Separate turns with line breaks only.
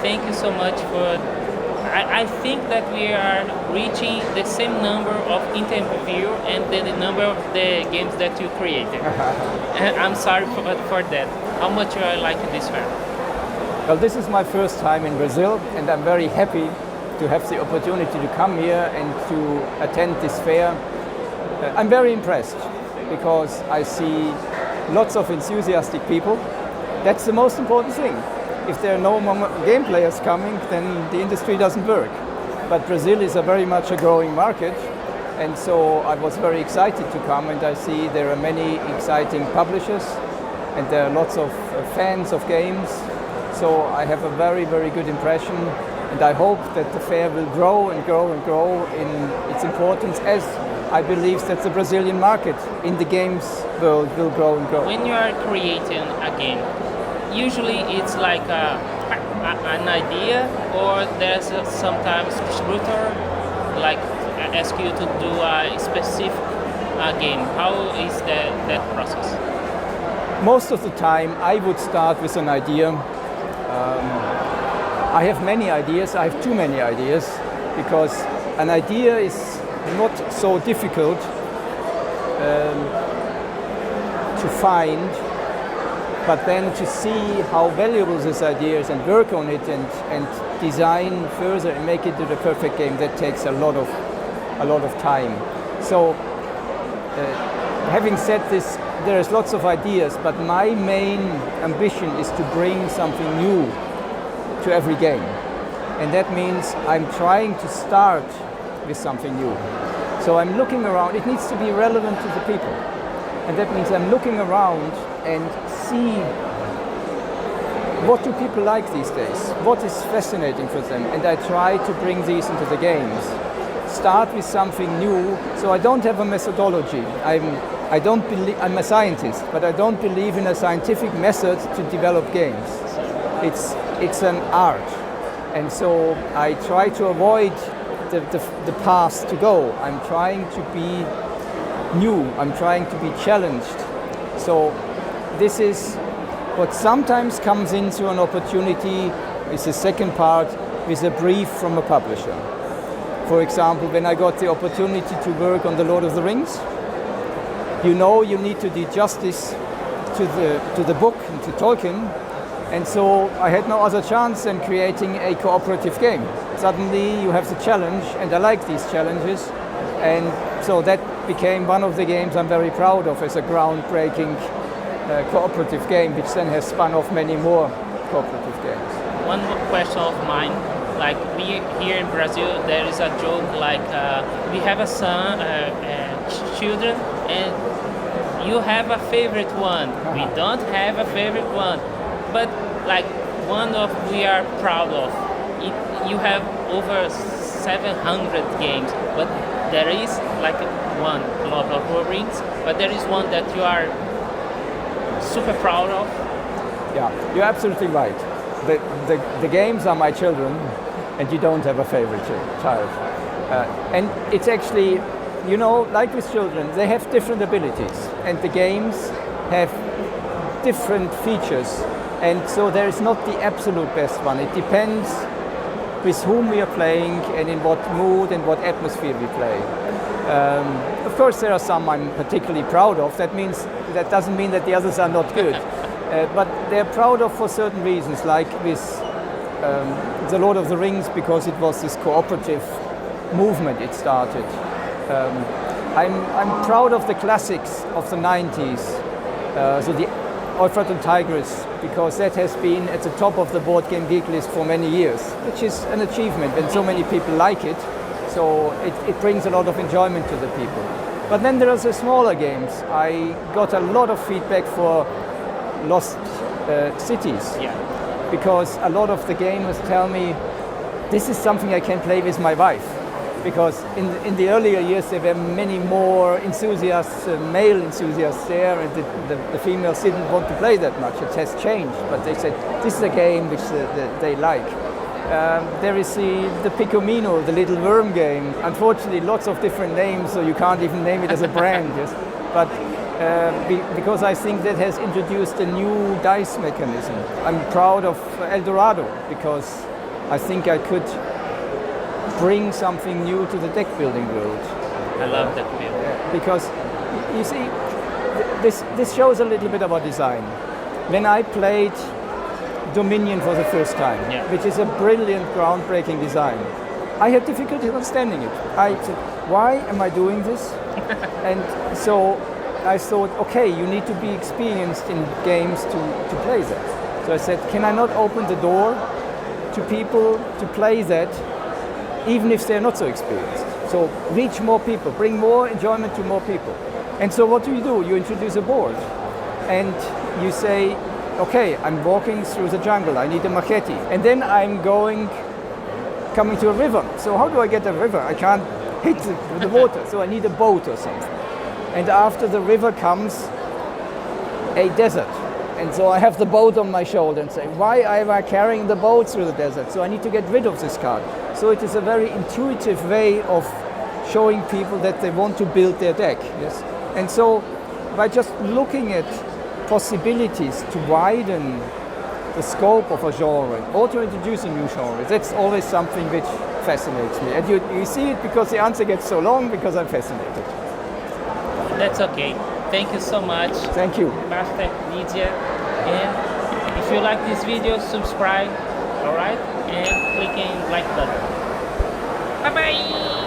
thank you so much for. I think that we are reaching the same number of interview and the number of the games that you created. I'm sorry for that. How much you are liking this fair?
Well, this is my first time in Brazil, and I'm very happy to have the opportunity to come here and to attend this fair. I'm very impressed because I see lots of enthusiastic people. That's the most important thing. If there are no more game players coming, then the industry doesn't work. But Brazil is a very much a growing market, and so I was very excited to come, and I see there are many exciting publishers, and there are lots of fans of games. So I have a very, very good impression, and I hope that the fair will grow and grow and grow in its importance, as I believe that the Brazilian market in the games world will grow and grow.
When you are creating a game, usually it's like an idea, or there's sometimes distributor like ask you to do a specific game. How is that process?
Most of the time I would start with an idea. I have many ideas. I have too many ideas because an idea is not so difficult to find. But then to see how valuable this idea is and work on it and design further and make it to the perfect game, that takes a lot of time. So having said this, there's lots of ideas, but my main ambition is to bring something new to every game. And that means I'm trying to start with something new. So I'm looking around. It needs to be relevant to the people. And that means I'm looking around and see what do people like these days, what is fascinating for them, and I try to bring these into the games. Start with something new, so I don't have a methodology. I'm a scientist, but I don't believe in a scientific method to develop games. It's an art, and so I try to avoid the path to go. I'm trying to be new, I'm trying to be challenged. So this is what sometimes comes into an opportunity is the second part with a brief from a publisher. For example, when I got the opportunity to work on The Lord of the Rings, you need to do justice to the book and to Tolkien, and so I had no other chance than creating a cooperative game. Suddenly you have the challenge, and I like these challenges, and so that became one of the games I'm very proud of as a groundbreaking cooperative game, which then has spun off many more cooperative games.
One question of mine, like we here in Brazil, there is a joke like we have a son, children, and you have a favorite one. We don't have a favorite one, but like one of we are proud of. You have over 700 games, but there is like one, Lord of the Rings, but there is one that you are super proud of.
Yeah, you're absolutely right. The games are my children, and you don't have a favorite child. And it's actually, like with children, they have different abilities, and the games have different features, and so there is not the absolute best one. It depends with whom we are playing and in what mood and what atmosphere we play. Of course, there are some I'm particularly proud of. That doesn't mean that the others are not good, but they're proud of for certain reasons, like with The Lord of the Rings, because it was this cooperative movement it started. I'm proud of the classics of the 90s, so the Euphrates and Tigris, because that has been at the top of the board game geek list for many years, which is an achievement when so many people like it. So it brings a lot of enjoyment to the people. But then there are the smaller games. I got a lot of feedback for Lost Cities, because a lot of the gamers tell me this is something I can play with my wife. Because in the earlier years there were many more enthusiasts, male enthusiasts there, and the females didn't want to play that much. It has changed, but they said this is a game which they like. There is the Picomino, the little worm game. Unfortunately, lots of different names, so you can't even name it as a brand. Yes, but because I think that has introduced a new dice mechanism. I'm proud of El Dorado because I think I could bring something new to the deck building world.
I love that film.
Because you see, this shows a little bit about design. When I played Dominion for the first time, which is a brilliant, groundbreaking design, I had difficulty understanding it. I said, why am I doing this? And so I thought, okay, you need to be experienced in games to play that. So I said, can I not open the door to people to play that, even if they're not so experienced? So reach more people, bring more enjoyment to more people. And so what do? You introduce a board and you say, okay, I'm walking through the jungle, I need a machete. And then I'm coming to a river. So how do I get a river? I can't hit the water, so I need a boat or something. And after the river comes a desert. And so I have the boat on my shoulder and say, why am I carrying the boat through the desert? So I need to get rid of this card. So it is a very intuitive way of showing people that they want to build their deck. Yes. And so by just looking at possibilities to widen the scope of a genre or to introduce a new genre, that's always something which fascinates me. And you see it because the answer gets so long because I'm fascinated.
That's okay. Thank you so much.
Thank you.
Master Knizia. And if you like this video, subscribe, alright? And click in like button. Bye bye!